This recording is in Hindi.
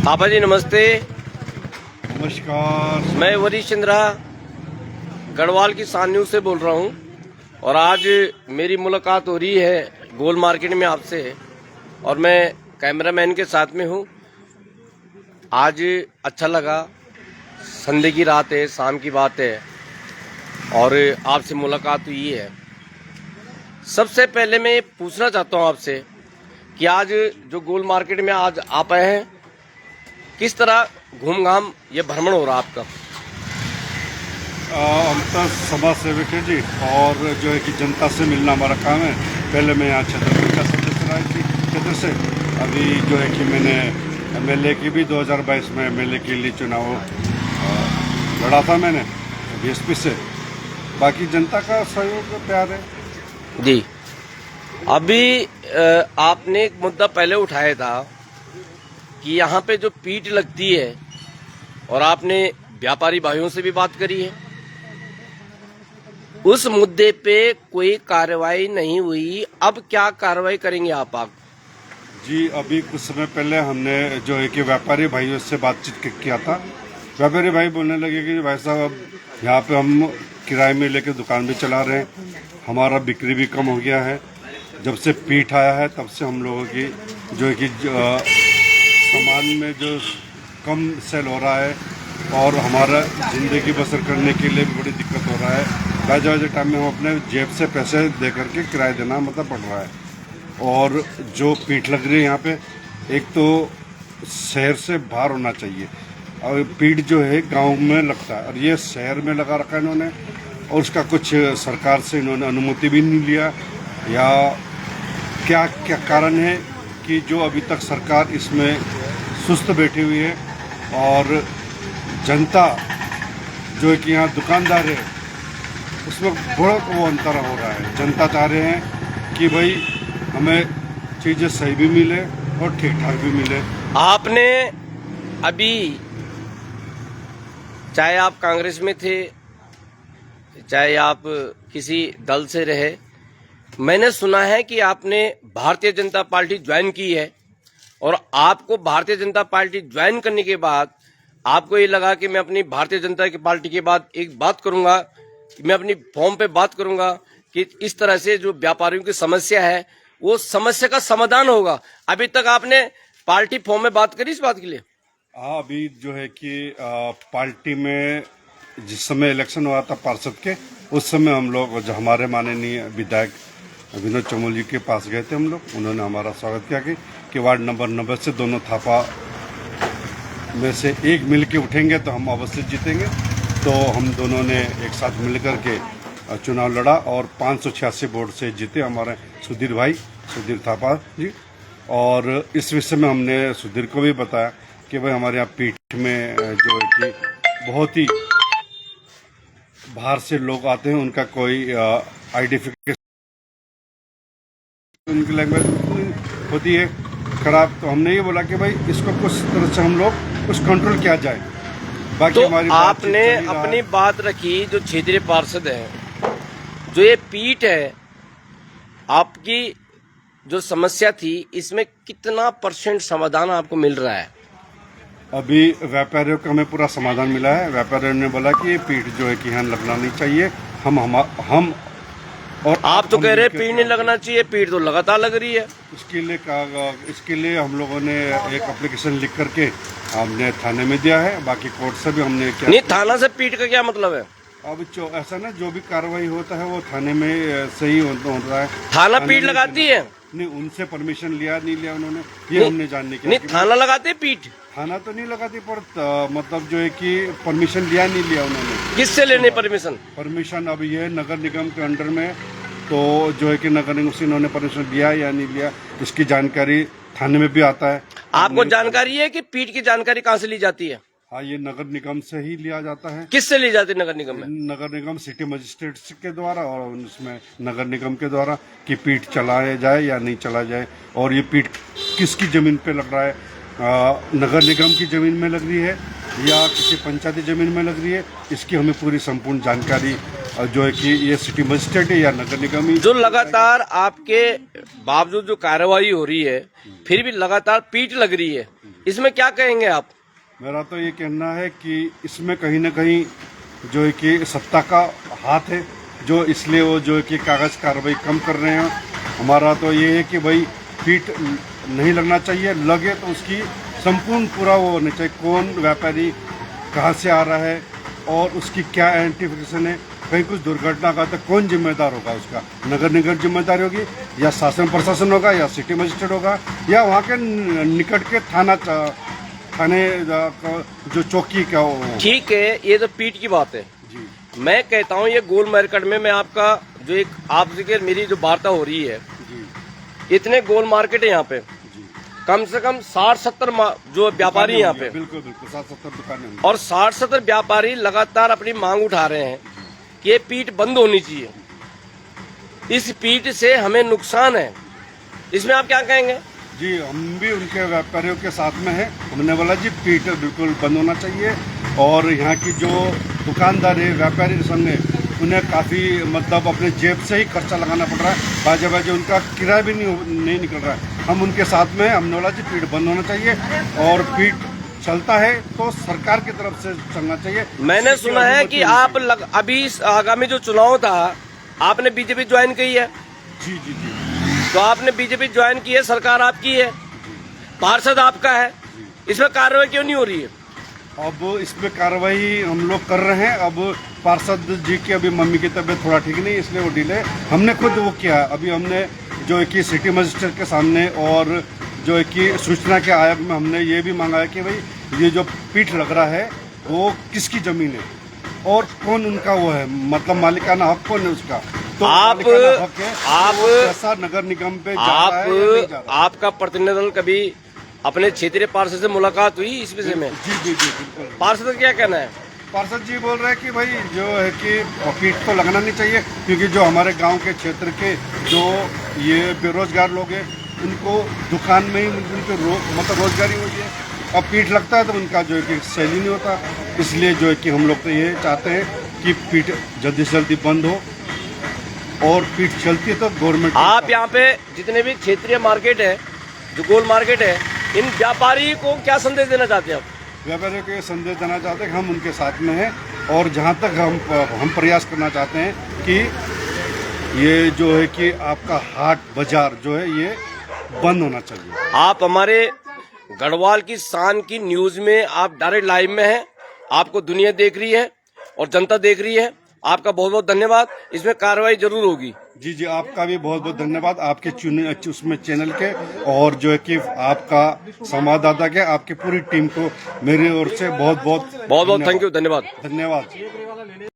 पापा जी नमस्ते। नमस्कार। मैं वरीश चंद्रा गढ़वाल की सान न्यूज़ से बोल रहा हूँ और आज मेरी मुलाकात हो रही है गोल मार्केट में आपसे और मैं कैमरामैन के साथ में हूँ। आज अच्छा लगा, संडे की रात है, शाम की बात है और आपसे मुलाकात हुई है। सबसे पहले मैं पूछना चाहता हूँ आपसे कि आज जो गोल मार्केट में आज आप आए हैं, किस तरह घूम घाम ये भ्रमण हो रहा आपका? हम तो समाज सेवक है जी, और जो है कि जनता से मिलना हमारा काम है। पहले मैं यहाँ छतरपुर का सदस्य रहा थी क्षेत्र से। अभी जो है कि मैंने एमएलए की भी 2022 में एमएलए के लिए चुनाव लड़ा था मैंने बीएसपी से। बाकी जनता का सहयोग प्यार है जी। अभी आपने एक मुद्दा पहले उठाया था कि यहाँ पे जो पीट लगती है और आपने व्यापारी भाइयों से भी बात करी है, उस मुद्दे पे कोई कार्रवाई नहीं हुई। अब क्या कार्रवाई करेंगे आप? जी। अभी कुछ समय पहले हमने जो है कि व्यापारी भाइयों से बातचीत किया था। व्यापारी भाई बोलने लगे कि भाई साहब, अब यहाँ पे हम किराए में लेके दुकान भी चला रहे हैं, हमारा बिक्री भी कम हो गया है। जब से पीठ आया है तब से हम लोगों की जो है कि सामान में जो कम सेल हो रहा है और हमारा ज़िंदगी बसर करने के लिए भी बड़ी दिक्कत हो रहा है। वजह टाइम में हम अपने जेब से पैसे दे करके किराया देना पड़ रहा है। और जो पीठ लग रही है यहाँ पे, एक तो शहर से बाहर होना चाहिए और पीठ जो है गांव में लगता है और ये शहर में लगा रखा है इन्होंने, और उसका कुछ सरकार से इन्होंने अनुमति भी नहीं लिया। या क्या क्या कारण है कि जो अभी तक सरकार इसमें सुस्त बैठी हुई है और जनता जो है कि यहाँ दुकानदार है उसमें बड़ा वो अंतर हो रहा है। जनता चाह रहे हैं कि भाई हमें चीज़ें सही भी मिले और ठीक ठाक भी मिले। आपने अभी, चाहे आप कांग्रेस में थे चाहे आप किसी दल से रहे, मैंने सुना है कि आपने भारतीय जनता पार्टी ज्वाइन की है और आपको भारतीय जनता पार्टी ज्वाइन करने के बाद आपको ये लगा कि मैं अपनी भारतीय जनता की पार्टी के बाद एक बात करूंगा, मैं अपनी फॉर्म पे बात करूंगा कि इस तरह से जो व्यापारियों की समस्या है वो समस्या का समाधान होगा। अभी तक आपने पार्टी फॉर्म में बात करी इस बात के लिए? हाँ, अभी जो है कि पार्टी में जिस समय इलेक्शन हुआ था पार्षद के, उस समय हम लोग जो हमारे माननीय विधायक विनोद चमोल जी के पास गए थे हम लोग। उन्होंने हमारा स्वागत किया कि वार्ड नंबर 90 से दोनों थापा में से एक मिल के उठेंगे तो हम अवश्य जीतेंगे। तो हम दोनों ने एक साथ मिल करके चुनाव लड़ा और 586 वोट से जीते हमारे सुधीर थापा जी। और इस विषय में हमने सुधीर को भी बताया कि भाई हमारे यहाँ पीठ में जो है कि बहुत ही बाहर से लोग आते हैं, उनका कोई आइडेंटिफिकेशन, उनकी लैंग्वेज होती है खराब। तो हमने ये बोला कि भाई इसको कुछ तरह से हम लोग कुछ कंट्रोल किया जाए। बाकी तो हमारी आपने अपनी बात रखी, जो क्षेत्रीय पार्षद है, जो ये पीठ है, आपकी जो समस्या थी इसमें कितना % समाधान आपको मिल रहा है? अभी व्यापारियों को हमें पूरा समाधान मिला है। व्यापारियों ने बोला कि ये पीठ जो है कि यहाँ लगना नहीं चाहिए। हम और आप तो कह रहे हैं पीठ नहीं लगना चाहिए, पीठ तो लगातार लग रही है। इसके लिए हम लोगों ने एक एप्लीकेशन लिख करके हमने थाने में दिया है। बाकी कोर्ट से भी हमने क्या नहीं, थाना से पीठ का क्या मतलब है? अब ऐसा ना, जो भी कार्रवाई होता है वो थाने में सही हो रहा है। थाना पीठ लगाती है? नहीं, उनसे परमिशन लिया नहीं लिया उन्होंने, ये हमने जानने के नहीं, थाना लगाते है पीठ? थाना तो नहीं लगाती, पर मतलब जो है कि परमिशन लिया नहीं लिया उन्होंने। किससे लेने परमिशन? परमिशन अब ये नगर निगम के अंडर में, तो जो है कि नगर निगम से इन्होंने परमिशन लिया या नहीं लिया इसकी जानकारी थाने में भी आता है। आपको जानकारी है कि पीठ की जानकारी कहाँ से ली जाती है? हाँ, ये नगर निगम से ही लिया जाता है। किससे ली जाती है नगर निगम में? नगर निगम सिटी मजिस्ट्रेट के द्वारा और उसमें नगर निगम के द्वारा कि पीठ चलाया जाए या नहीं चला जाए, और ये पीठ किसकी जमीन पे लग रहा है, नगर निगम की जमीन में लग रही है या किसी पंचायती जमीन में लग रही है, इसकी हमें पूरी संपूर्ण जानकारी जो है कि ये सिटी मजिस्ट्रेट है या नगर निगम ही। जो लगातार आपके बावजूद जो कार्रवाई हो रही है फिर भी लगातार पीठ लग रही है, इसमें क्या कहेंगे आप? मेरा तो ये कहना है कि इसमें कहीं ना कहीं जो है कि सत्ता का हाथ है, जो इसलिए वो जो है कि कागज कार्रवाई कम कर रहे हैं। हमारा तो ये है कि भाई फीट नहीं लगना चाहिए, लगे तो उसकी संपूर्ण पूरा वो होना चाहिए, कौन व्यापारी कहाँ से आ रहा है और उसकी क्या आइडेंटिफिकेशन है। कहीं कुछ दुर्घटना का तो कौन जिम्मेदार होगा, उसका नगर निगम जिम्मेदार होगी या शासन प्रशासन होगा या सिटी मजिस्ट्रेट होगा या वहाँ के निकट के थाने जो चौकी का हो। ठीक है, ये तो पीठ की बात है जी मैं कहता हूँ ये गोल मार्केट में मैं आपका जो एक आपसे मेरी जो वार्ता हो रही है, जी इतने गोल मार्केट है यहाँ पे, जी कम से कम 60-70 जो व्यापारी यहाँ पे, बिल्कुल बिल्कुल 60-70 दुकानें होंगी। और 60-70 व्यापारी लगातार अपनी मांग उठा रहे हैं कि ये पीठ बंद होनी चाहिए। इस पीठ से हमें नुकसान है, इसमें आप क्या कहेंगे? जी हम भी उनके व्यापारियों के साथ में हैं। हमने बोला जी पीठ बिल्कुल बंद होना चाहिए और यहाँ की जो दुकानदार है, व्यापारी संघ है, उन्हें काफ़ी मतलब अपने जेब से ही खर्चा लगाना पड़ रहा है। बाजे बाजे उनका किराया भी नहीं निकल रहा है। हम उनके साथ में हैं। हमने बोला जी पीठ बंद होना चाहिए और पीठ चलता है तो सरकार की तरफ से चलना चाहिए। मैंने सुना है कि आप अभी आगामी जो चुनाव था आपने बीजेपी ज्वाइन की है। जी जी जी तो आपने बीजेपी ज्वाइन की है, सरकार आपकी है, पार्षद आपका है, इसमें कार्रवाई क्यों नहीं हो रही है? अब इसमें कार्रवाई हम लोग कर रहे हैं। अब पार्षद जी की अभी मम्मी की तबीयत थोड़ा ठीक नहीं, इसलिए वो डिले। हमने खुद वो किया, अभी हमने जो है कि सिटी मजिस्ट्रेट के सामने और जो है कि सूचना के आयोग में हमने ये भी मांगा है कि भाई ये जो पीठ लग रहा है वो किसकी जमीन है और कौन उनका वो है, मतलब मालिकाना हक कौन है उसका। तो आप ऐसा नगर निगम पे जा रहा है या नहीं जा रहा है? आपका प्रतिनिधित्व कभी अपने क्षेत्रीय पार्षद से मुलाकात हुई इस विषय में? जी जी जी बिल्कुल। पार्षद का क्या कहना है? पार्षद जी बोल रहे हैं कि भाई जो है कि पीठ तो लगना नहीं चाहिए, क्योंकि जो हमारे गांव के क्षेत्र के जो ये बेरोजगार लोग हैं उनको दुकान में ही उनके मतलब रोजगारी होती है। अब पीठ लगता है तो उनका जो है कि सैलरी नहीं होता, इसलिए जो है कि हम लोग तो ये चाहते हैं कि पीठ जल्दी से जल्दी बंद हो और पीठ चलती है तो गवर्नमेंट। आप यहाँ पे जितने भी क्षेत्रीय मार्केट है, जो गोल मार्केट है, इन व्यापारी को क्या संदेश देना चाहते हैं आप? व्यापारियों को ये संदेश देना चाहते हैं कि हम उनके साथ में हैं और जहाँ तक हम प्रयास करना चाहते हैं कि ये जो है कि आपका हाट बाजार जो है ये बंद होना चाहिए। आप हमारे गढ़वाल की शान की न्यूज में आप डायरेक्ट लाइव में हैं, आपको दुनिया देख रही है और जनता देख रही है। आपका बहुत बहुत धन्यवाद, इसमें कार्रवाई जरूर होगी। जी जी आपका भी बहुत बहुत धन्यवाद, आपके उसमें चैनल के और जो है कि आपका संवाददाता के, आपकी पूरी टीम को मेरी ओर से बहुत बहुत थैंक यू, धन्यवाद। धन्यवाद।